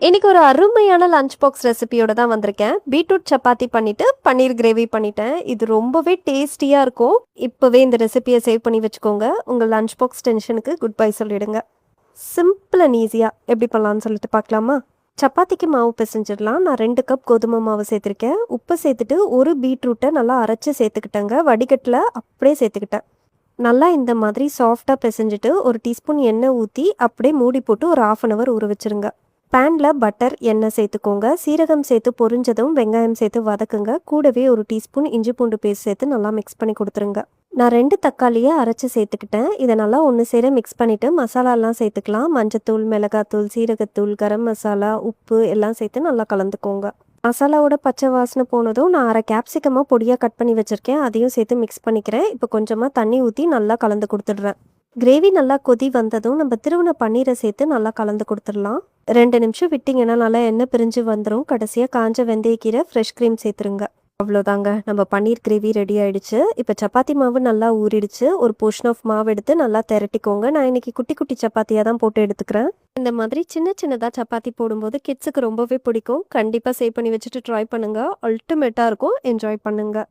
இன்னைக்கு ஒரு அருமையான லஞ்ச் பாக்ஸ் ரெசிபியோட தான் வந்திருக்கேன். பீட்ரூட் சப்பாத்தி பண்ணிட்டு பன்னீர் கிரேவி பண்ணிட்டேன். இது ரொம்பவே டேஸ்டியா இருக்கும். இப்பவே இந்த ரெசிபிய சேவ் பண்ணி வச்சுக்கோங்க. உங்க லஞ்ச் பாக்ஸ் டென்ஷனுக்கு குட் பை சொல்லிடுங்க. சிம்பிள் அண்ட் ஈஸியா எப்படி பண்ணலாம்னு சொல்லிட்டு பார்க்கலாமா? சப்பாத்திக்கு மாவு பிசைஞ்சிடலாம். நான் 2 கப் கோதுமை மாவு சேர்த்துருக்கேன். உப்பு சேர்த்துட்டு ஒரு பீட்ரூட்டை நல்லா அரைச்சு சேர்த்துக்கிட்டேங்க. வடிகட்டில் அப்படியே சேர்த்துக்கிட்டேன். நல்லா இந்த மாதிரி சாஃப்டாக பிசைஞ்சிட்டு ஒரு டீஸ்பூன் எண்ணெய் ஊற்றி அப்படியே மூடி போட்டு ஒரு 1/2 அன் ஹவர் ஊற வச்சுருங்க. பேனில் பட்டர் எண்ணெய் சேர்த்துக்கோங்க. சீரகம் சேர்த்து பொரிஞ்சதும் வெங்காயம் சேர்த்து வதக்குங்க. கூடவே ஒரு டீஸ்பூன் இஞ்சி பூண்டு பேஸ்ட் சேர்த்து நல்லா மிக்ஸ் பண்ணி கொடுத்துருங்க. நான் 2 தக்காளியை அரைச்சி சேர்த்துக்கிட்டேன். இதை நல்லா ஒன்று சேர மிக்ஸ் பண்ணிவிட்டு மசாலாலாம் சேர்த்துக்கலாம். மஞ்சத்தூள், மிளகாத்தூள், சீரகத்தூள், கரம் மசாலா, உப்பு எல்லாம் சேர்த்து நல்லா கலந்துக்கோங்க. மசாலாவோட பச்சை வாசனை போனதும் நான் 1/2 கேப்சிகமாக பொடியாக கட் பண்ணி வச்சுருக்கேன். அதையும் சேர்த்து மிக்ஸ் பண்ணிக்கிறேன். இப்போ கொஞ்சமாக தண்ணி ஊற்றி நல்லா கலந்து கொடுத்துட்றேன். கிரேவி நல்லா கொதி வந்ததும் நம்ம திருவன பன்னீரை சேர்த்து நல்லா கலந்து கொடுத்துடலாம். 2 நிமிஷம் விட்டிங்கன்னா நல்லா எண்ணெய் பிரிஞ்சு வந்துடும். கடைசியாக காஞ்ச வெந்தயக்கீரை, ஃப்ரெஷ் க்ரீம் சேர்த்துருங்க. அவ்வளோதாங்க, நம்ம பன்னீர் கிரேவி ரெடி ஆகிடுச்சு. இப்போ சப்பாத்தி மாவு நல்லா ஊறிடுச்சு. ஒரு போர்ஷன் ஆஃப் மாவு எடுத்து நல்லா திரட்டிக்கோங்க. நான் இன்றைக்கி குட்டி குட்டி சப்பாத்தியாக தான் போட்டு எடுத்துக்கிறேன். இந்த மாதிரி சின்ன சின்னதாக சப்பாத்தி போடும்போது கிட்ஸுக்கு ரொம்பவே பிடிக்கும். கண்டிப்பாக சேவ் பண்ணி வச்சுட்டு ட்ரை பண்ணுங்கள். அல்டிமேட்டாக இருக்கும். என்ஜாய் பண்ணுங்கள்.